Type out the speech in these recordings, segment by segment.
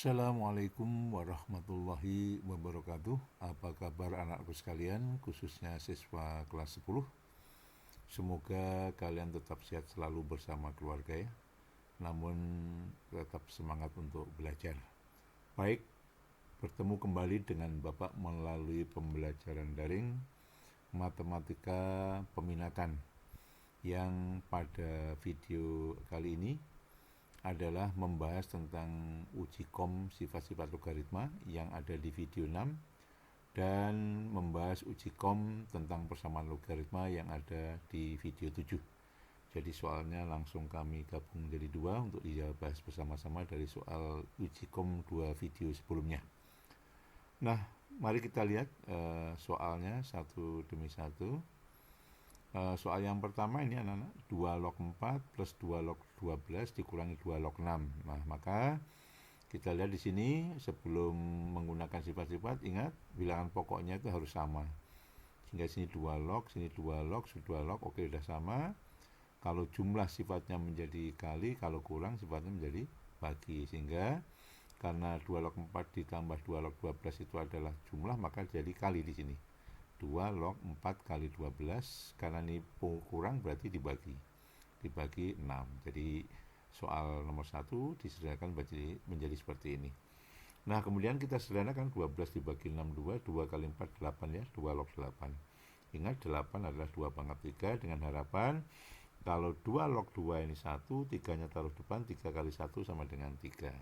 Assalamualaikum warahmatullahi wabarakatuh. Apa kabar anakku sekalian, khususnya siswa kelas 10? Semoga kalian tetap sehat selalu bersama keluarga ya. Namun tetap semangat untuk belajar. Baik, bertemu kembali dengan Bapak melalui pembelajaran daring matematika peminatan, yang pada video kali ini adalah membahas tentang uji kom sifat-sifat logaritma yang ada di video 6 dan membahas uji kom tentang persamaan logaritma yang ada di video 7. Jadi soalnya langsung kami gabung jadi dua untuk dibahas bersama-sama dari soal uji kom 2 video sebelumnya. Nah, mari kita lihat soalnya satu demi satu. Soal yang pertama ini anak-anak 2 log 4 plus 2 log 12 dikurangi 2 log 6. Nah, maka kita lihat di sini sebelum menggunakan sifat-sifat, ingat bilangan pokoknya itu harus sama. Sehingga sini 2 log, sini 2 log, 2 log, oke sudah sama. Kalau jumlah sifatnya menjadi kali, kalau kurang sifatnya menjadi bagi. Sehingga karena 2 log 4 ditambah 2 log 12 itu adalah jumlah, maka jadi kali di sini. 2 log 4 kali 12, karena ini kurang berarti dibagi 6. Jadi soal nomor 1 disederhanakan menjadi seperti ini. Nah, kemudian kita sederhanakan 12 dibagi 6, 2 kali 4, 8 ya, 2 log 8. Ingat 8 adalah 2 pangkat 3, dengan harapan kalau 2 log 2 ini 1, 3-nya taruh depan, 3 kali 1 sama dengan 3.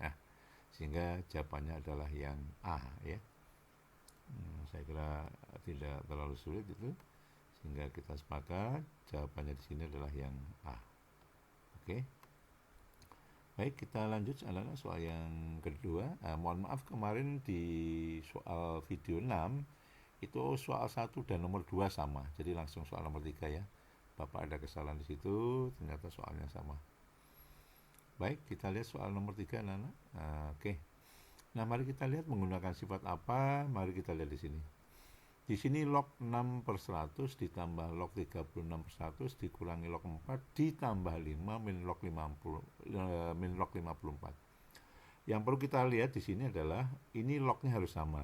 Nah, sehingga jawabannya adalah yang A ya. Saya kira tidak terlalu sulit itu, sehingga kita sepakat jawabannya di sini adalah yang A. Oke. Baik, kita lanjut anak-anak soal yang kedua. Mohon maaf kemarin di soal video 6 itu soal 1 dan nomor 2 sama. Jadi langsung soal nomor 3 ya. Bapak ada kesalahan di situ, ternyata soalnya sama. Baik, kita lihat soal nomor 3 anak-anak. Oke. Nah, mari kita lihat menggunakan sifat apa. Mari kita lihat di sini. Di sini log 6 per 100 ditambah log 36 per 100 dikurangi log 4 ditambah 5 min log 54. Yang perlu kita lihat di sini adalah ini lognya harus sama.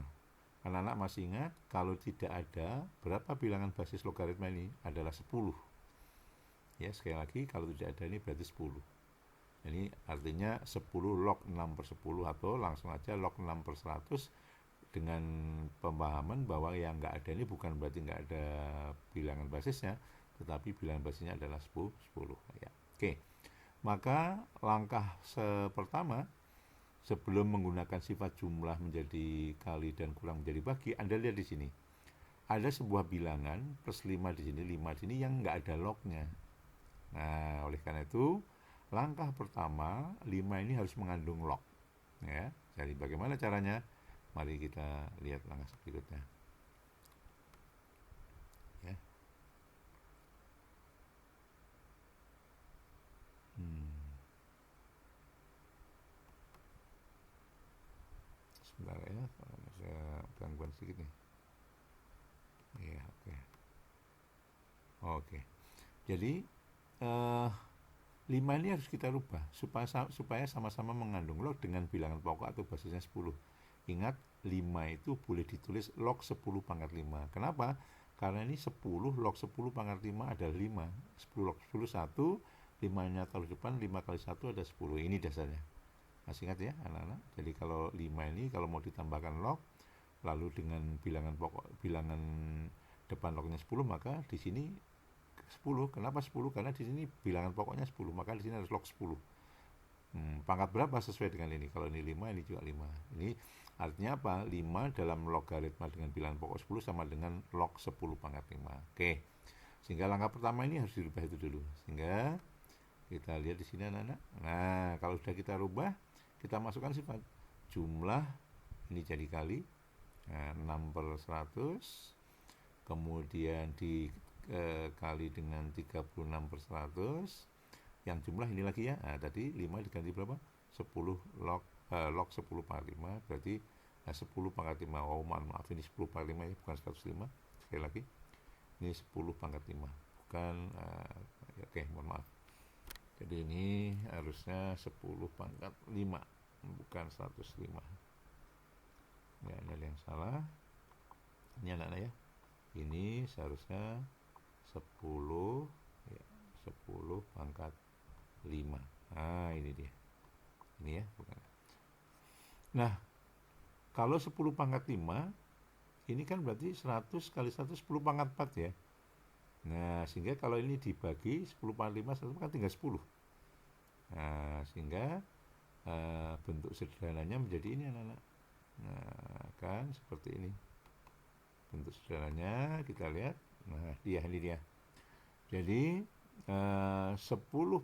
Anak-anak masih ingat kalau tidak ada, berapa bilangan basis logaritma ini? Adalah 10. Ya, sekali lagi kalau tidak ada ini berarti 10. Ini artinya 10 log 6 per 10 atau langsung aja log 6 per 100 dengan pemahaman bahwa yang nggak ada ini bukan berarti nggak ada bilangan basisnya, tetapi bilangan basisnya adalah 10. Ya. Oke. Maka langkah pertama sebelum menggunakan sifat jumlah menjadi kali dan kurang menjadi bagi, Anda lihat di sini. Ada sebuah bilangan plus 5 di sini, 5 di sini yang nggak ada lognya. Nah, oleh karena itu langkah pertama 5 ini harus mengandung log ya. Jadi bagaimana caranya? Mari kita lihat langkah berikutnya ya. Sebentar ya, saya gangguan sedikit nih ya. Oke. Jadi 5 ini harus kita rubah supaya sama-sama mengandung log dengan bilangan pokok atau basisnya 10. Ingat 5 itu boleh ditulis log 10 pangkat 5. Kenapa? Karena ini 10 log 10 pangkat 5 adalah 5. 10 log 10 1, 5-nya taruh depan, 5 kali 1 ada 10. Ini dasarnya. Masih ingat ya anak-anak? Jadi kalau 5 ini kalau mau ditambahkan log lalu dengan bilangan pokok, bilangan depan lognya 10, maka di sini 10. Kenapa 10? Karena di sini bilangan pokoknya 10, maka di sini harus log 10. Pangkat berapa sesuai dengan ini? Kalau ini 5, ini juga 5. Ini artinya apa? 5 dalam logaritma dengan bilangan pokok 10 sama dengan log 10 pangkat 5. Oke. Sehingga langkah pertama ini harus dirubah itu dulu. Sehingga kita lihat di sini anak-anak. Nah, kalau sudah kita rubah, kita masukkan sifat jumlah, ini jadi kali. Nah, 6 per 100. Kemudian dikali dengan 36 per 100. Yang jumlah ini lagi ya. Nah, tadi 5 diganti berapa? 10 log 10 pangkat 5 berarti 10 pangkat 5. Oh, maaf ini 10 pangkat 5 ya, bukan 105. Sekali lagi. Ini 10 pangkat 5. Bukan oke, mohon maaf. Jadi ini harusnya 10 pangkat 5. bukan 105. Ya, ini ada yang salah. Ini anak-anak ya. Ini seharusnya 10 ya, 10 pangkat 5. Nah, ini dia. Ini ya, bukan. Nah, kalau 10 pangkat 5, ini kan berarti 100 kali 100 10 pangkat 4 ya. Nah, sehingga kalau ini dibagi 10 pangkat 5, 100 kan tinggal 10. Nah, sehingga bentuk sederhananya menjadi ini anak-anak. Nah, kan seperti ini. Bentuk sederhananya kita lihat. Nah, ini dia. Jadi 10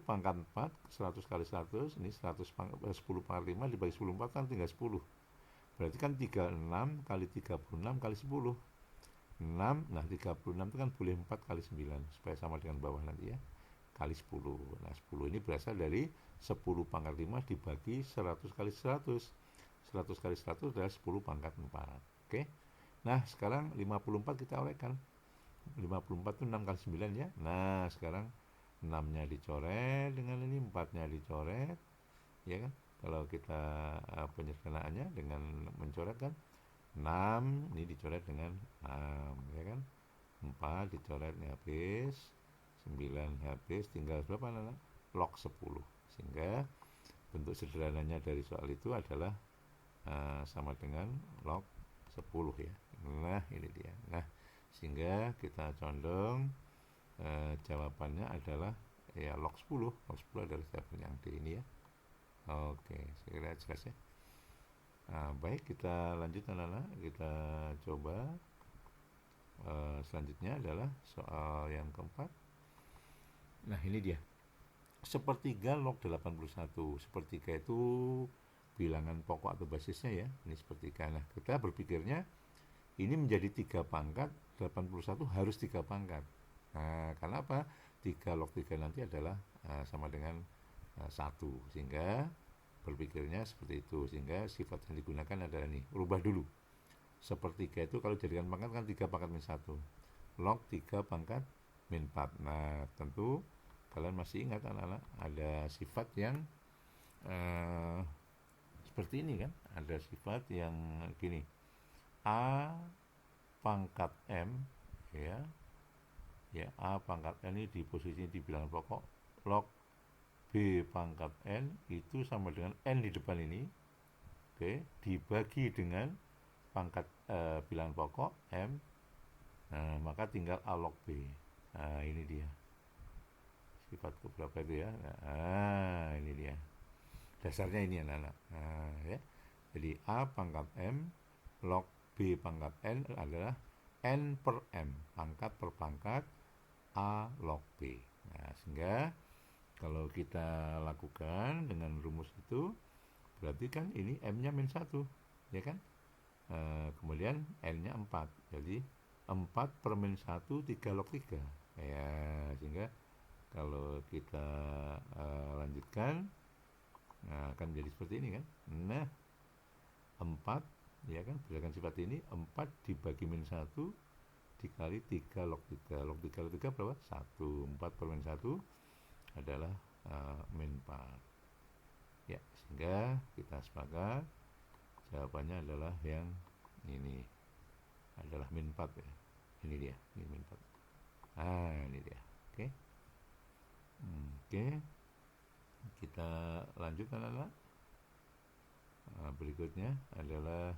pangkat 4, 100 kali 100, ini 10 pangkat 5 dibagi 10 4 kan tinggal 10. Berarti kan 36 kali 36 kali 10. 6, nah 36 itu kan boleh 4 kali 9, supaya sama dengan bawah nanti ya. Kali 10. Nah 10 ini berasal dari 10 pangkat 5 dibagi 100 kali 100. 100 kali 100 adalah 10 pangkat 4. Oke. Nah sekarang 54 kita olehkan. 54 itu 6 kali 9 ya. Nah sekarang 6-nya dicoret dengan ini, 4-nya dicoret. Ya kan? Kalau kita penyederhanaannya dengan mencoret kan 6 ini dicoret dengan 6 ya kan. 4 dicoret ini habis, 9 habis, tinggal berapa anak? Log 10. Sehingga bentuk sederhananya dari soal itu adalah sama dengan log 10 ya. Nah, ini dia. Nah, sehingga kita condong jawabannya adalah ya log 10. Log 10 adalah jawaban yang D ini ya. Oke, saya kira jelas ya. Nah, baik, kita lanjut anak-anak. Kita coba selanjutnya adalah soal yang keempat. Nah, ini dia. Sepertiga log 81. Sepertiga itu bilangan pokok atau basisnya ya. Ini sepertiga. Nah, kita berpikirnya ini menjadi 3 pangkat, 81 harus 3 pangkat. Nah, karena apa? 3 log 3 nanti adalah sama dengan 1. Sehingga berpikirnya seperti itu. Sehingga sifat yang digunakan adalah ini. Rubah dulu. Sepertiga itu kalau jadikan pangkat kan 3 pangkat min 1. Log 3 pangkat min 4. Nah, tentu kalian masih ingat anak-anak ada sifat yang seperti ini kan. Ada sifat yang gini. A pangkat M ya A pangkat N ini di posisi di bilangan pokok, log B pangkat N itu sama dengan N di depan ini, oke, dibagi dengan pangkat bilangan pokok M, nah maka tinggal A log B. Nah ini dia sifat keberapa itu ya. Nah ini dia dasarnya ini anak-anak. Nah, ya. Jadi A pangkat M log B pangkat N adalah N per M, pangkat per pangkat A log B. Nah, sehingga kalau kita lakukan dengan rumus itu, berarti kan ini M-nya min 1, ya kan? Kemudian N-nya 4, jadi 4 per min 1, 3 log 3. Ya, sehingga kalau kita lanjutkan, nah, akan menjadi seperti ini kan? Nah, 4 ya kan, berdasarkan sifat ini 4 dibagi min 1 dikali 3 log 3. Log 3 kali 3 berapa? 1. 4 per min 1 adalah min 4. Ya, sehingga kita sepakat jawabannya adalah yang ini. Adalah min 4 ya. Ini dia, ini min 4. Ah, ini dia. Oke. Oke. Kita lanjut anak-anak. Berikutnya adalah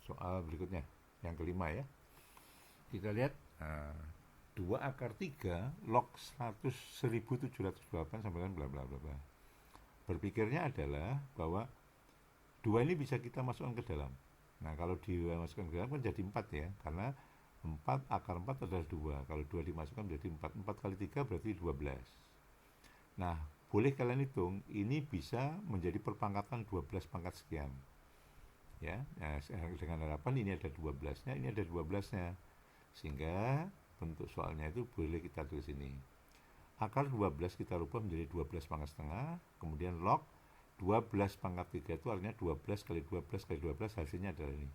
soal berikutnya yang kelima ya. Kita lihat 2 akar 3 log 1708 sampai dengan bla bla bla bla. Berpikirnya adalah bahwa 2 ini bisa kita masukkan ke dalam. Nah, kalau dimasukkan ke dalam kan jadi 4 ya, karena 4 akar 4 adalah 2. Kalau 2 dimasukkan menjadi 4. 4 kali 3 berarti 12. Nah, boleh kalian hitung, ini bisa menjadi perpangkatan 12 pangkat sekian. Ya, nah, dengan harapan ini ada 12-nya, ini ada 12-nya. Sehingga bentuk soalnya itu boleh kita tulis ini. Akar 12 kita rubah menjadi 12 pangkat setengah, kemudian log 12 pangkat 3 itu artinya 12 kali 12 kali 12 hasilnya adalah ini.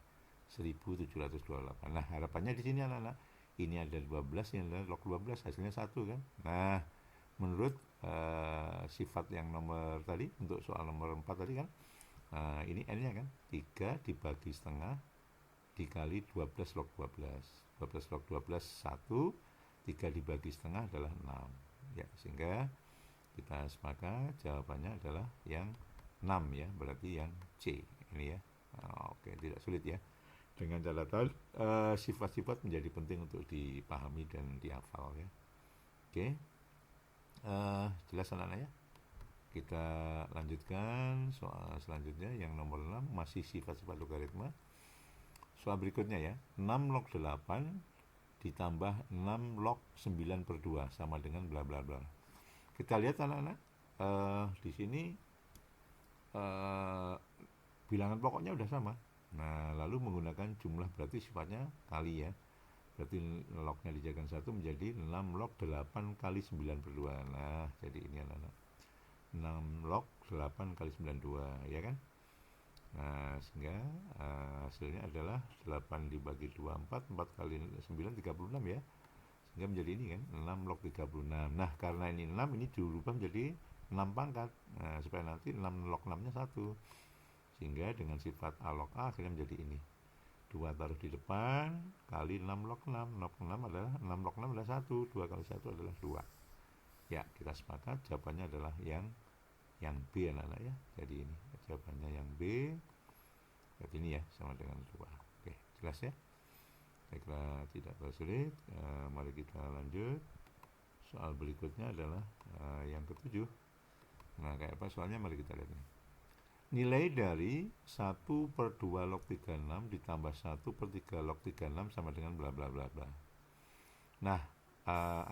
1728. Nah, harapannya di sini anak-anak, ini ada 12, ini adalah log 12, hasilnya 1 kan. Nah, menurut sifat yang nomor tadi, untuk soal nomor 4 tadi kan, ini N-nya kan 3 dibagi setengah dikali 12 log 12. 12 log 12 1, 3 dibagi setengah adalah 6. Ya, sehingga kita sepakat jawabannya adalah yang 6 ya, berarti yang C ini ya. Oke, tidak sulit ya. Dengan catatan sifat-sifat menjadi penting untuk dipahami dan dihafal ya. Oke, jelas anak-anak ya. Kita lanjutkan soal selanjutnya yang nomor 6, masih sifat-sifat logaritma. Soal berikutnya ya, 6 log 8 ditambah 6 log 9 per 2 sama dengan bla bla bla. Kita lihat anak-anak, di sini bilangan pokoknya udah sama. Nah, lalu menggunakan jumlah berarti sifatnya kali ya. Berarti lognya dijadikan 1 menjadi 6 log 8 kali 9 per 2. Nah, jadi ini anak-anak. 6 log 8 kali 9 2, ya kan? Nah, sehingga hasilnya adalah 8 dibagi 2, 4 kali 9, 36 ya. Sehingga menjadi ini kan, 6 log 36. Nah, karena ini 6, ini dirubah menjadi 6 pangkat. Nah, supaya nanti 6 log 6-nya 1. Sehingga dengan sifat A log A akhirnya menjadi ini. 2 taruh di depan, kali 6 log 6. 6 adalah 6 log 6 adalah 1. 2 kali 1 adalah 2. Ya, kita sepakat jawabannya adalah yang B anak-anak ya. Jadi ini jawabannya yang B. Berarti ini ya, sama dengan 2. Oke, jelas ya? Saya kira tidak terlalu sulit. Mari kita lanjut. Soal berikutnya adalah yang ke-7. Nah, kayak apa soalnya? Mari kita lihat ini. Nilai dari 1 per 2 log 36 ditambah 1 per 3 log 36 sama dengan bla bla bla bla. Nah,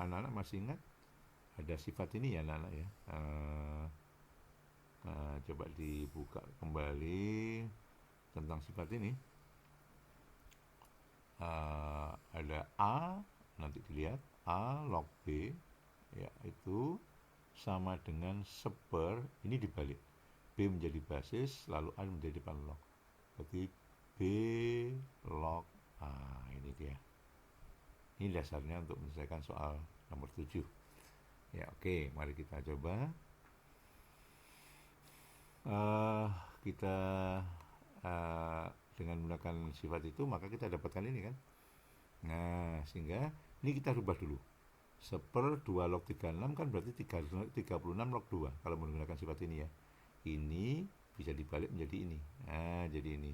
anak-anak masih ingat ada sifat ini ya anak-anak ya. Coba dibuka kembali tentang sifat ini. Ada A, nanti dilihat A log B ya, itu sama dengan seper, ini dibalik, B menjadi basis lalu A menjadi depan log, berarti B log A. Ini dia, ini dasarnya untuk menyelesaikan soal nomor 7 ya. Oke, mari kita coba. Kita dengan menggunakan sifat itu maka kita dapatkan ini kan. Nah, sehingga ini kita rubah dulu. Seper 2 log 36 kan berarti 36 log 2 kalau menggunakan sifat ini ya. Ini bisa dibalik menjadi ini. Nah, jadi ini.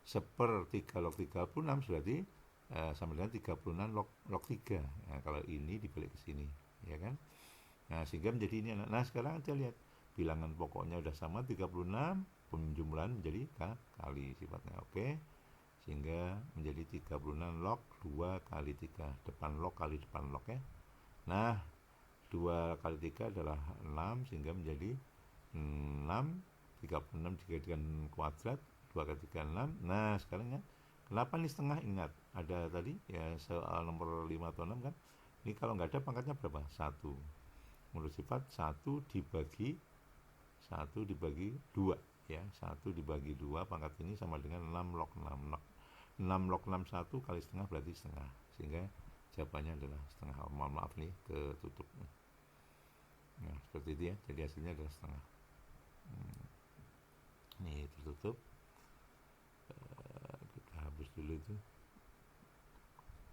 Seper 3 log 36 berarti sama dengan 36 log 3. Nah, kalau ini dibalik ke sini, ya kan? Nah, sehingga menjadi ini. Nah, sekarang kita lihat bilangan pokoknya udah sama 36, penjumlahan menjadi kali sifatnya. Oke. Sehingga menjadi 36 log 2 kali 3, depan log kali depan log ya. Nah, 2 kali 3 adalah 6, sehingga menjadi 6, 36 dijadikan kuadrat, 2 kali 3 6. Nah, sekarang ya, kenapa ini setengah? Ingat, ada tadi ya soal nomor 5 atau 6 kan. Ini kalau nggak ada pangkatnya berapa? 1. Menurut sifat 1 dibagi 2 ya. 1 dibagi 2 pangkat ini sama dengan 6 log 6. 6 log 6 1 kali setengah berarti setengah. Sehingga jawabannya adalah setengah. Mohon maaf nih ketutup. Nah, seperti itu ya. Jadi hasilnya adalah setengah. Ini tertutup. Kita hapus dulu itu.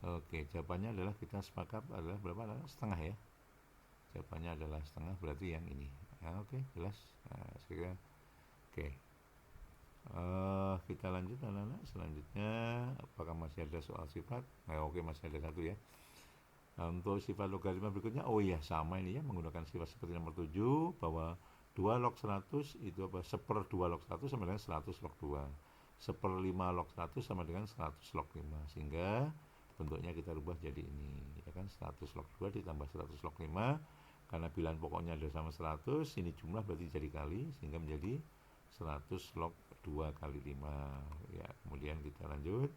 Oke, jawabannya adalah kita sepakat adalah berapa? Setengah ya. Jawabannya adalah setengah, berarti yang ini. Nah, oke, jelas. Nah, sekarang oke. Kita lanjut anak-anak. Selanjutnya, apakah masih ada soal sifat? Oke, masih ada satu ya. Untuk sifat logaritma berikutnya, oh iya sama ini ya, menggunakan sifat seperti nomor 7, bahwa 2 log 100 itu apa? Seper 2 log 100 sama dengan 100 log 2. Seper 5 log 100 sama dengan 100 log 5. Sehingga bentuknya kita rubah jadi ini, ya kan, 100 log 2 ditambah 100 log 5. Karena bilangan pokoknya ada sama 100, ini jumlah berarti jadi kali, sehingga menjadi 100 log 2 kali 5. Ya, kemudian kita lanjut.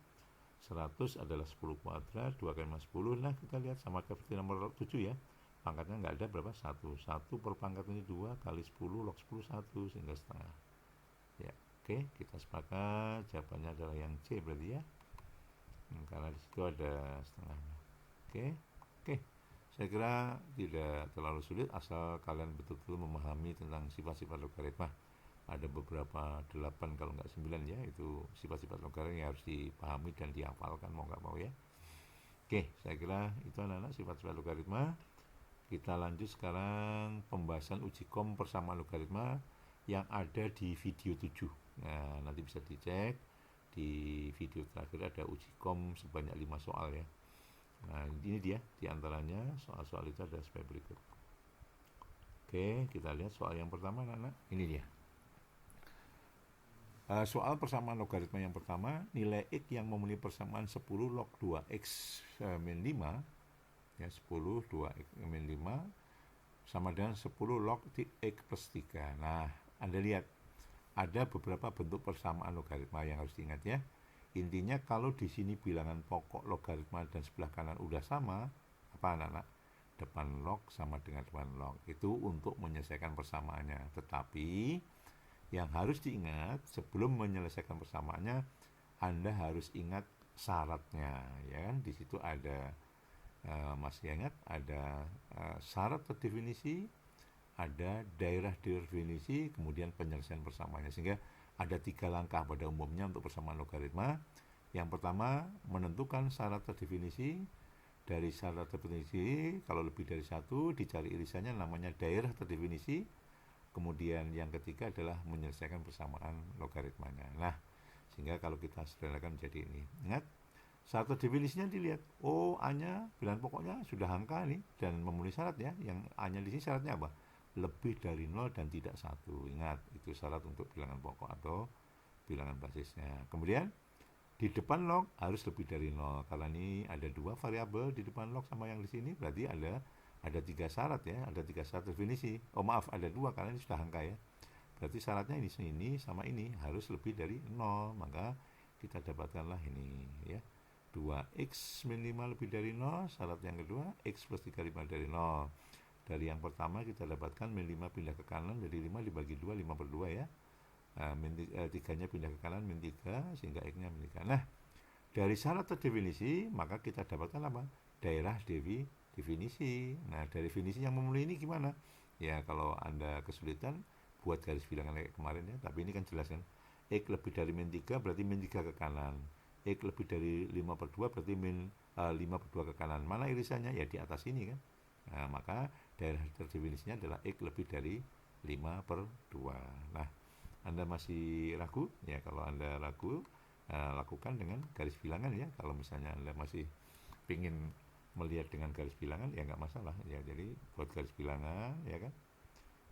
100 adalah 10 kuadrat, 2 kali 10. Nah, kita lihat sama seperti nomor 7 ya. Pangkatnya nggak ada berapa? 1. 1 per pangkat ini 2 kali 10 log 10 1, sehingga setengah. Ya, oke, kita sepakat jawabannya adalah yang C berarti ya. Karena di situ ada setengahnya. Oke. Saya kira tidak terlalu sulit asal kalian betul-betul memahami tentang sifat-sifat logaritma. Ada beberapa 8 kalau nggak 9 ya, itu sifat-sifat logaritma yang harus dipahami dan dihafalkan mau nggak mau ya. Oke, saya kira itu anak-anak sifat-sifat logaritma. Kita lanjut sekarang pembahasan uji kom persamaan logaritma yang ada di video 7. Nah, nanti bisa dicek di video terakhir ada uji kom sebanyak 5 soal ya. Nah, ini dia diantaranya soal-soal itu ada sebagai berikut. Oke, kita lihat soal yang pertama anak-anak. Ini dia. Soal persamaan logaritma yang pertama, nilai X yang memenuhi persamaan 10 log 2X min 5 ya, 10 2X min 5 sama dengan 10 log X plus 3. Nah, Anda lihat ada beberapa bentuk persamaan logaritma yang harus diingat ya. Intinya kalau di sini bilangan pokok logaritma dan sebelah kanan udah sama, apa anak-anak? Depan log sama dengan depan log. Itu untuk menyelesaikan persamaannya. Tetapi yang harus diingat sebelum menyelesaikan persamaannya, Anda harus ingat syaratnya ya kan. Di situ ada masih ingat ada syarat terdefinisi, ada daerah definisi, kemudian penyelesaian persamaannya. Sehingga ada 3 langkah pada umumnya untuk persamaan logaritma. Yang pertama, menentukan syarat terdefinisi. Dari syarat terdefinisi, kalau lebih dari 1, dicari irisannya namanya daerah terdefinisi. Kemudian yang ketiga adalah menyelesaikan persamaan logaritmanya. Nah, sehingga kalau kita sederhanakan menjadi ini. Ingat, syarat terdefinisinya dilihat. Oh, A-nya bilangan pokoknya sudah angka nih dan memenuhi syarat ya. Yang A-nya di sini syaratnya apa? Lebih dari 0 dan tidak 1. Ingat, itu syarat untuk bilangan pokok atau bilangan basisnya. Kemudian di depan log harus lebih dari 0 karena ini ada 2 variabel di depan log sama yang di sini, berarti ada 3 syarat ya, ada 3 syarat definisi. Oh maaf, ada 2 karena ini sudah angka ya. Berarti syaratnya ini sama ini harus lebih dari 0, maka kita dapatkanlah ini ya. 2x min 5 lebih dari 0, syarat yang kedua x plus 3 5 dari 0. Dari yang pertama kita dapatkan min 5 pindah ke kanan, jadi 5 dibagi 2, 5 per 2 ya. Nah, 3-nya pindah ke kanan, min 3, sehingga x-nya min 3. Nah, dari syarat terdefinisi, maka kita dapatkan apa? Daerah definisi. Nah, dari definisi yang memenuhi ini gimana? Ya, kalau Anda kesulitan, buat garis bilangan kayak kemarin ya, tapi ini kan jelas kan. X lebih dari min 3 berarti min 3 ke kanan. X lebih dari 5 per 2 berarti min 5 per 2 ke kanan. Mana irisannya? Ya di atas ini kan. Nah, maka daerah terdefinisinya adalah X lebih dari 5 per 2. Nah, Anda masih ragu? Ya, kalau Anda ragu, lakukan dengan garis bilangan ya. Kalau misalnya Anda masih ingin melihat dengan garis bilangan, ya nggak masalah. Ya, jadi buat garis bilangan, ya kan.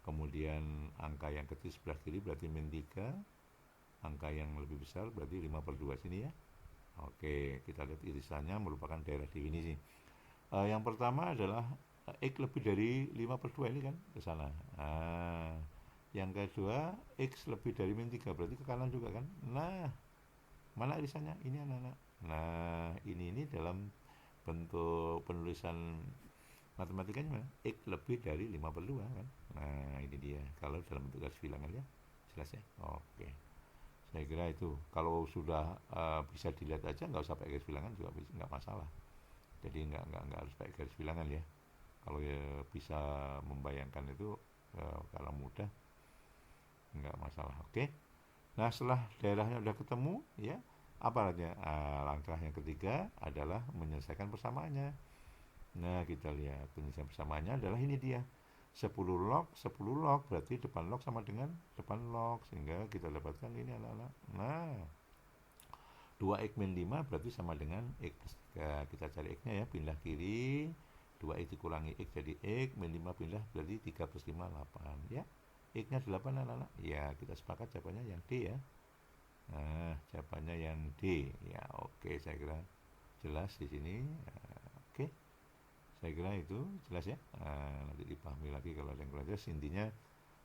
Kemudian angka yang kecil sebelah kiri berarti min 3. Angka yang lebih besar berarti 5 per 2 sini ya. Oke, kita lihat irisannya merupakan daerah definisi. Yang pertama adalah X lebih dari 5 per 2 ini kan ke sana. Yang kedua X lebih dari min 3 berarti ke kanan juga kan. Nah, mana irisannya? Ini anak-anak. Nah, ini dalam bentuk penulisan matematikanya X lebih dari 5 per 2 kan. Nah, ini dia. Kalau dalam bentuk garis bilangan ya. Jelas ya? Oke. Saya kira itu kalau sudah bisa dilihat aja, nggak usah pakai garis bilangan juga nggak masalah. Jadi nggak harus pakai garis bilangan ya. Kalau ya bisa membayangkan itu kalau mudah nggak masalah. Oke. Nah, setelah daerahnya udah ketemu ya, apa aja? Langkah yang ketiga adalah menyelesaikan persamaannya. Nah, kita lihat penyelesaian persamaannya adalah ini dia. 10 log berarti depan log sama dengan depan log, sehingga kita dapatkan ini anak-anak. Nah, 2x min 5 berarti sama dengan x plus 3. Kita cari x-nya ya, pindah kiri. 2x dikurangi x jadi x, min 5 pindah berarti 3 plus 5, 8 ya. X-nya 8 anak-anak. Ya, kita sepakat jawabannya yang D ya. Nah, jawabannya yang D. Ya, oke, saya kira jelas di sini. Oke. Saya kira itu jelas ya. Nanti dipahami lagi kalau ada yang kurang jelas. Intinya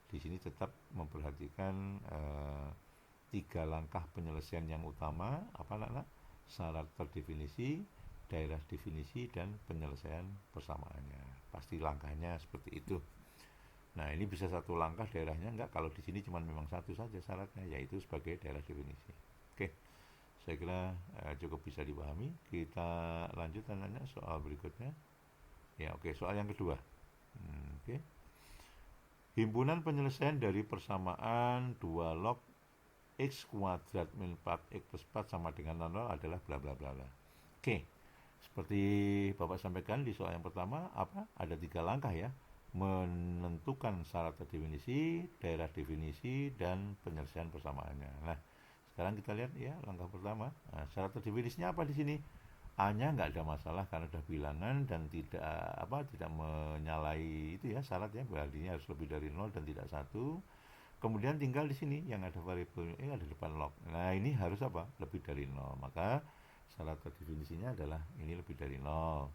di sini tetap memperhatikan 3 langkah penyelesaian yang utama, apa anak-anak? Syarat terdefinisi, daerah definisi, dan penyelesaian persamaannya. Pasti langkahnya seperti itu. Nah, ini bisa satu langkah daerahnya enggak, kalau di sini cuma memang satu saja syaratnya, yaitu sebagai daerah definisi. Oke. Saya kira cukup bisa dipahami. Kita lanjut anak-anak soal berikutnya. Ya, oke, soal yang kedua. Oke. Himpunan penyelesaian dari persamaan 2 log x kuadrat min 4x plus 4 sama dengan 0 adalah bla bla bla bla. Oke. Seperti Bapak sampaikan di soal yang pertama, apa? Ada 3 langkah ya. Menentukan syarat definisi, daerah definisi, dan penyelesaian persamaannya. Nah, sekarang kita lihat ya langkah pertama. Nah, syarat definisinya apa di sini? A-nya nggak ada masalah karena sudah bilangan dan tidak menyalahi itu ya syarat ya, berarti harus lebih dari 0 dan tidak 1. Kemudian tinggal di sini yang ada variabel ada depan log. Nah, ini harus apa? Lebih dari 0. Maka syarat definisinya adalah ini lebih dari 0.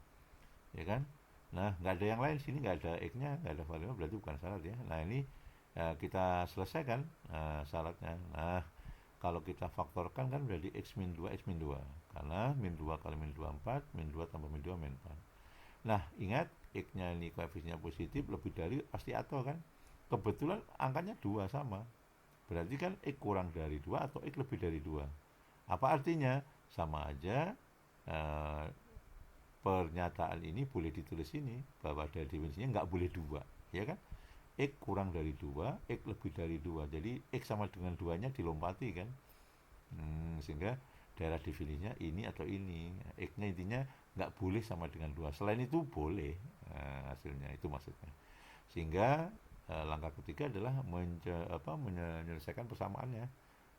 Ya kan? Nah, nggak ada yang lain sini, nggak ada x-nya, nggak ada variabel, berarti bukan syarat ya. Nah, ini kita selesaikan syaratnya. Nah, kalau kita faktorkan kan berarti x min 2, x min 2. Karena min 2 kali min 2, 4, min 2 tambah min 2, min 4. Nah, ingat, x-nya ini koefisiennya positif, lebih dari pasti atau kan? Kebetulan angkanya 2 sama. Berarti kan x kurang dari 2 atau x lebih dari 2. Apa artinya? Sama aja eh, pernyataan ini boleh ditulis ini bahwa dari definisinya nggak boleh 2, ya kan? X kurang dari 2, X lebih dari 2. Jadi X sama dengan 2-nya dilompati kan. Sehingga daerah definisinya ini atau ini. X-nya intinya nggak boleh sama dengan 2. Selain itu boleh hasilnya, itu maksudnya. Sehingga langkah ketiga adalah menyelesaikan persamaannya.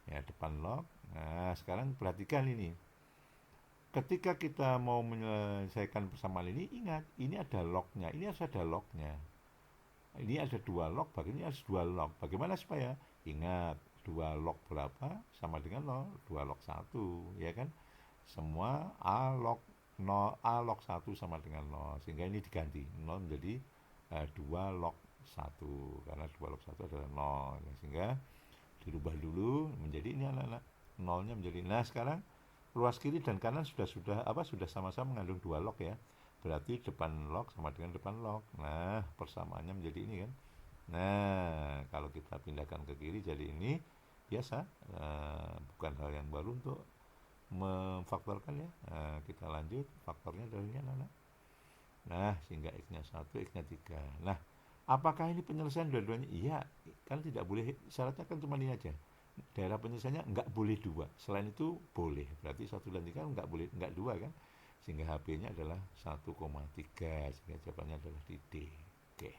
Ya, depan log. Nah, sekarang perhatikan ini. Ketika kita mau menyelesaikan persamaan ini, ingat, ini ada lognya. Ini harus ada lognya. Ini ada 2 log, ini harus 2 log. Bagaimana supaya? Ingat, 2 log berapa sama dengan 0? 2 log 1, ya kan? Semua A log 0, A log 1 sama dengan 0. Sehingga ini diganti. 0 menjadi 2 log 1. Karena 2 log 1 adalah 0. Sehingga dirubah dulu menjadi ini anak-anak. 0-nya menjadi. Nah, sekarang ruas kiri dan kanan sudah sama-sama mengandung 2 log ya. Berarti depan log sama dengan depan log. Nah, persamaannya menjadi ini kan. Nah, kalau kita pindahkan ke kiri jadi ini biasa, bukan hal yang baru untuk memfaktorkan ya. Nah, kita lanjut, faktornya dari ini anak-anak. Nah, sehingga x-nya 1, x-nya 3. Nah, apakah ini penyelesaian dua-duanya? Iya, kan tidak boleh, syaratnya kan cuma ini aja. Daerah penyelesaiannya nggak boleh 2. Selain itu boleh. Berarti 1 dan 3 nggak boleh, nggak 2 kan? Sehingga HP-nya adalah 1,3, sehingga jawabannya adalah di D. Oke,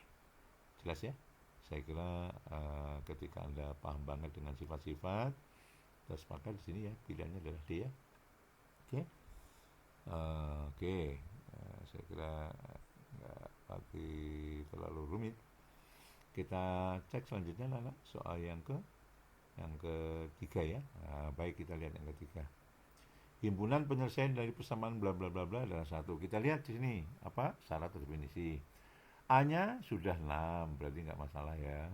jelas ya? Saya kira ketika Anda paham banget dengan sifat-sifat, kita sepakat di sini ya, pilihannya adalah D ya. Oke, oke. Saya kira nggak lagi terlalu rumit. Kita cek selanjutnya Nana, soal yang ketiga ya. Nah, baik, kita lihat yang ketiga. Himpunan penyelesaian dari persamaan bla bla bla bla adalah 1. Kita lihat di sini apa syarat definisi. A-nya sudah 6, berarti nggak masalah ya.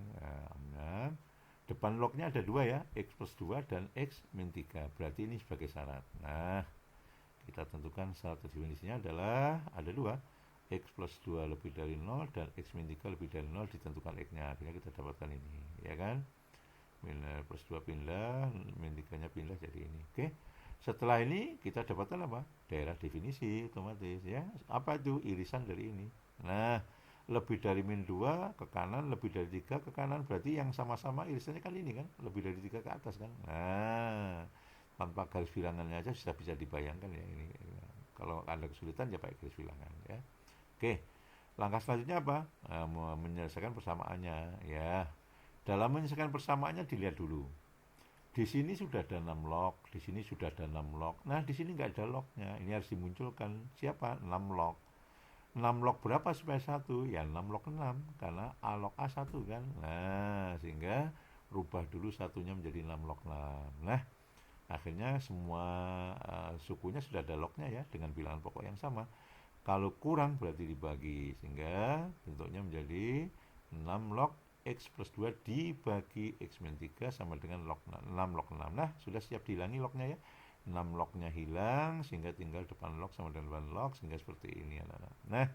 6. Depan lognya ada 2 ya, x plus 2 dan x min 3. Berarti ini sebagai syarat. Nah, kita tentukan syarat definisinya adalah ada 2. X plus 2 lebih dari 0 dan x min 3 lebih dari 0, ditentukan x-nya. Akhirnya kita dapatkan ini, ya kan? Min plus 2 pindah, min 3-nya pindah jadi ini. Oke. Setelah ini kita dapatkan apa? Daerah definisi otomatis ya. Apa itu? Irisan dari ini. Nah, lebih dari min 2 ke kanan, lebih dari 3 ke kanan, berarti yang sama-sama irisannya kan ini kan, lebih dari 3 ke atas kan. Nah, tanpa garis bilangannya aja sudah bisa dibayangkan ya ini. Kalau Anda kesulitan ya pakai garis bilangan ya. Oke. Langkah selanjutnya apa? Menyelesaikan persamaannya ya. Dalam menyelesaikan persamaannya dilihat dulu. Di sini sudah ada 6 log, di sini sudah ada 6 log. Nah, di sini nggak ada lognya. Ini harus dimunculkan. Siapa? 6 log. 6 log berapa supaya 1? Ya 6 log 6, karena A log A1 kan. Nah, sehingga rubah dulu satunya menjadi 6 log 6. Nah, akhirnya semua sukunya sudah ada lognya ya, dengan bilangan pokok yang sama. Kalau kurang berarti dibagi, sehingga bentuknya menjadi 6 log x plus 2 dibagi x min 3 sama dengan log 6 log 6. Nah, sudah siap dihilangi lognya ya. 6 lognya hilang, sehingga tinggal depan log sama dengan depan log, sehingga seperti ini anak-anak. Nah,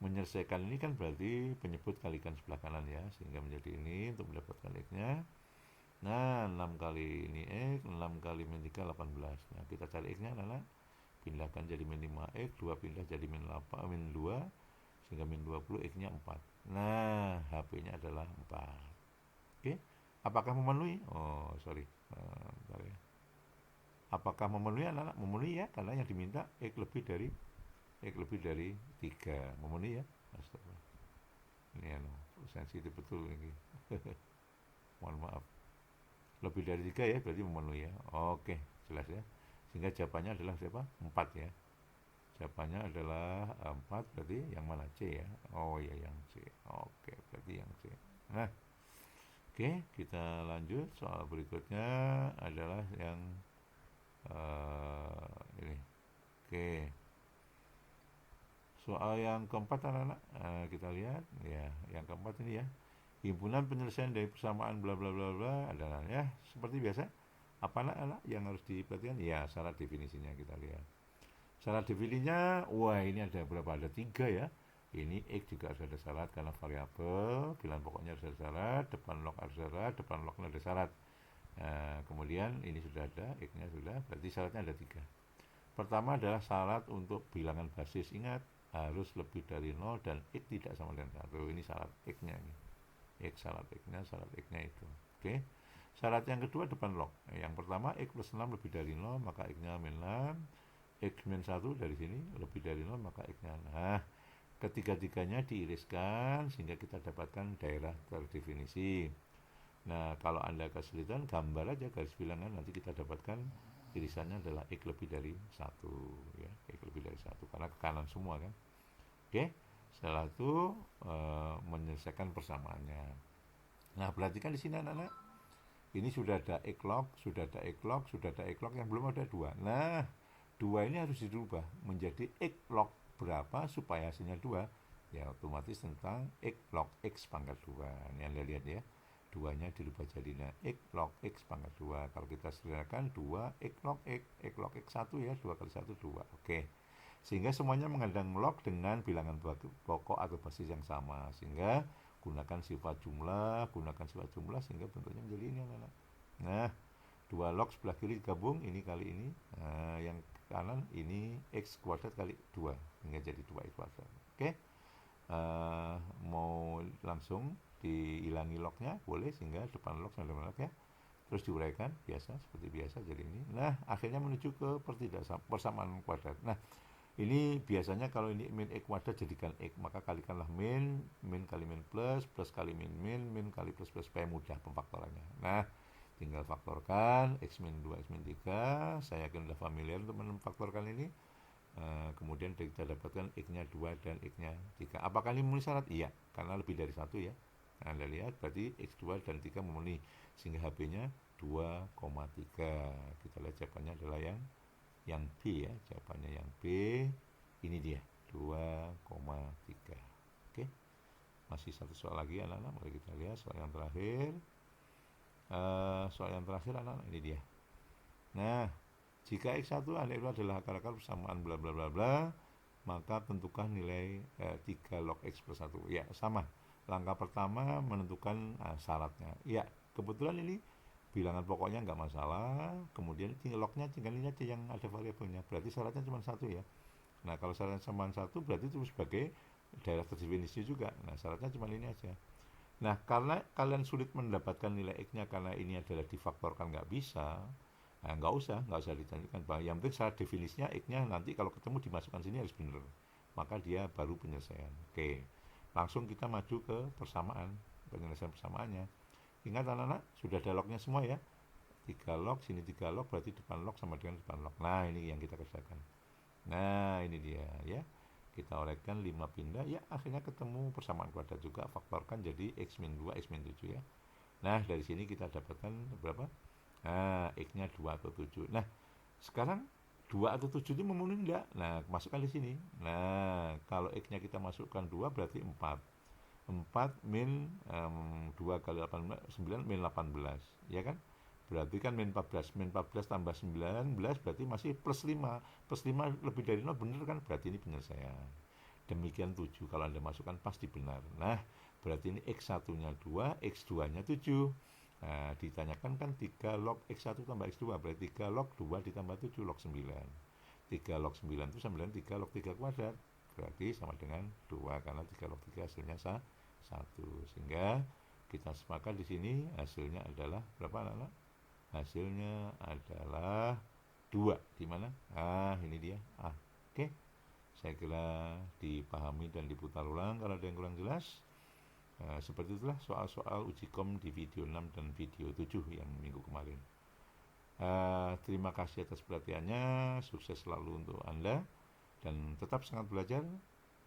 menyelesaikan ini kan berarti penyebut kalikan sebelah kanan ya, sehingga menjadi ini untuk mendapatkan x-nya. Nah, 6 kali ini x, 6 kali min 3, 18. Nah, kita cari x-nya anak-anak. Pindahkan jadi min 5x, 2 pindah jadi min 8, min 2, sehingga min 20 X-nya 4. Nah, HP-nya adalah 4. Oke, apakah memenuhi? Oh, sorry. Bentar ya. Apakah memenuhi anak-anak? Memenuhi ya, karena yang diminta X lebih dari 3. Memenuhi ya. Astagfirullah. Ini ya, sensitif betul ini. Mohon maaf. Lebih dari 3 ya, berarti memenuhi ya. Oke, jelas ya. Sehingga jawabannya adalah siapa? 4 ya. Jawabannya adalah 4, berarti yang mana? C ya. Oh ya, yang C. Oke, berarti yang C. Nah, oke, kita lanjut. Soal berikutnya adalah yang ini. Oke. Soal yang keempat anak-anak, kita lihat ya, yang keempat ini ya. Himpunan penyelesaian dari persamaan bla bla bla bla adalah ya seperti biasa. Apa anak-anak yang harus diperhatikan? Ya, syarat definisinya kita lihat. Syarat definisinya, wah ini ada berapa? Ada 3 ya. Ini X juga harus ada syarat karena variabel, bilangan pokoknya harus ada syarat, depan log harus ada syarat, depan lognya ada syarat. Nah, kemudian ini sudah ada, X-nya sudah, berarti syaratnya ada 3. Pertama adalah syarat untuk bilangan basis. Ingat, harus lebih dari 0 dan X tidak sama dengan 1. Ini syarat X-nya ini. Syarat X-nya itu. Oke. Syarat yang kedua depan log. Yang pertama X plus 6 lebih dari 0, maka X-nya min 6. X min 1 dari sini lebih dari 0, maka X-nya. Nah, ketiga-tiganya diiriskan sehingga kita dapatkan daerah terdefinisi. Nah, kalau Anda kesulitan, gambar aja garis bilangan, nanti kita dapatkan irisannya adalah X lebih dari 1 ya, X lebih dari 1 karena ke kanan semua kan. Oke. Setelah itu menyelesaikan persamaannya. Nah, perhatikan di sini anak-anak. Ini sudah ada X log, sudah ada X log, sudah ada X log, yang belum ada 2. Nah, 2 ini harus dirubah menjadi X log berapa supaya hasilnya 2. Ya, otomatis tentang X log X pangkat 2. Ini Anda lihat ya. 2-nya dirubah jadi X log X pangkat 2. Kalau kita sederhanakan 2 X log X 1 ya, 2 kali 1 2. Oke. Sehingga semuanya mengandung log dengan bilangan pokok atau basis yang sama. Sehingga gunakan sifat jumlah sehingga bentuknya menjadi ini anak-anak. Nah, 2 log sebelah kiri gabung, ini kali ini. Nah, yang kanan ini X kuadrat kali 2, hingga jadi 2X kuadrat. Oke. Mau langsung dihilangi lognya, boleh, sehingga depan log sama depan log ya. Terus diuraikan, biasa, seperti biasa, jadi ini. Nah, akhirnya menuju ke persamaan kuadrat. Nah, ini biasanya kalau ini min X kuadrat jadikan X, maka kalikanlah min kali min plus kali min kali plus supaya mudah pemfaktorannya. Nah, tinggal faktorkan X min 2, X min 3. Saya yakin sudah familiar untuk memfaktorkan ini. Kemudian kita dapatkan X-nya 2 dan X-nya 3. Apakah ini memenuhi syarat? Iya, karena lebih dari 1 ya. Nah, Anda lihat berarti X2 dan 3 memenuhi, sehingga HP-nya 2,3. Kita lihat jawabannya adalah yang B ya, jawabannya yang B. Ini dia 2,3. Oke. Masih satu soal lagi anak-anak, mari kita lihat soal yang terakhir. Soal yang terakhir anak-anak, ini dia. Nah, jika X1 itu adalah akar-akar persamaan bla bla bla bla, maka tentukan nilai 3 log X plus 1. Ya, sama. Langkah pertama menentukan syaratnya. Ya, kebetulan ini bilangan pokoknya nggak masalah, kemudian tinggal lognya tinggal ini aja yang ada variabelnya, berarti syaratnya cuma 1 ya. Nah, kalau syaratnya cuma 1 berarti itu sebagai daerah terdefinisi juga. Nah, syaratnya cuma ini aja. Nah, karena kalian sulit mendapatkan nilai X-nya karena ini adalah difaktorkan nggak bisa, nah, nggak usah ditanyakan. Yang penting syarat definisinya X-nya nanti kalau ketemu dimasukkan sini harus benar, maka dia baru penyelesaian. Oke, langsung kita maju ke penyelesaian persamaannya. Ingat anak-anak, sudah ada lognya semua ya. 3 log, sini 3 log, berarti depan log sama dengan depan log. Nah, ini yang kita kerjakan. Nah, ini dia ya. Kita uraikan 5 pindah, ya akhirnya ketemu persamaan kuadrat juga. Faktorkan jadi X min 2, X min 7 ya. Nah, dari sini kita dapatkan berapa? Nah, X-nya 2 atau 7. Nah, sekarang 2 atau 7 itu memenuhi enggak? Nah, masukkan di sini. Nah, kalau X-nya kita masukkan 2 berarti 4. 4 min 2 kali 18, 9 min 18 ya kan, berarti kan min 14 tambah 19 berarti masih plus 5 lebih dari 0 benar kan, berarti ini penyelesaian. Demikian 7, kalau Anda masukkan pasti benar. Nah, berarti ini X1 nya 2, X2 nya 7. Nah, ditanyakan kan 3 log X1 tambah X2, berarti 3 log 2 ditambah 7 log 9. 3 log 9 itu 9, 3 log 3 kuadrat. berarti sama dengan 2 karena 3 log 3 hasilnya 1. Sehingga kita sepakat di sini hasilnya adalah berapa anak-anak? Hasilnya adalah 2. Di mana? Ini dia. Oke. Saya kira dipahami dan diputar ulang kalau ada yang kurang jelas. Seperti itulah soal-soal uji kom di video 6 dan video 7 yang minggu kemarin. Terima kasih atas perhatiannya, sukses selalu untuk Anda, dan tetap semangat belajar.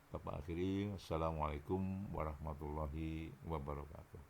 Bapak akhiri, Assalamualaikum warahmatullahi wabarakatuh.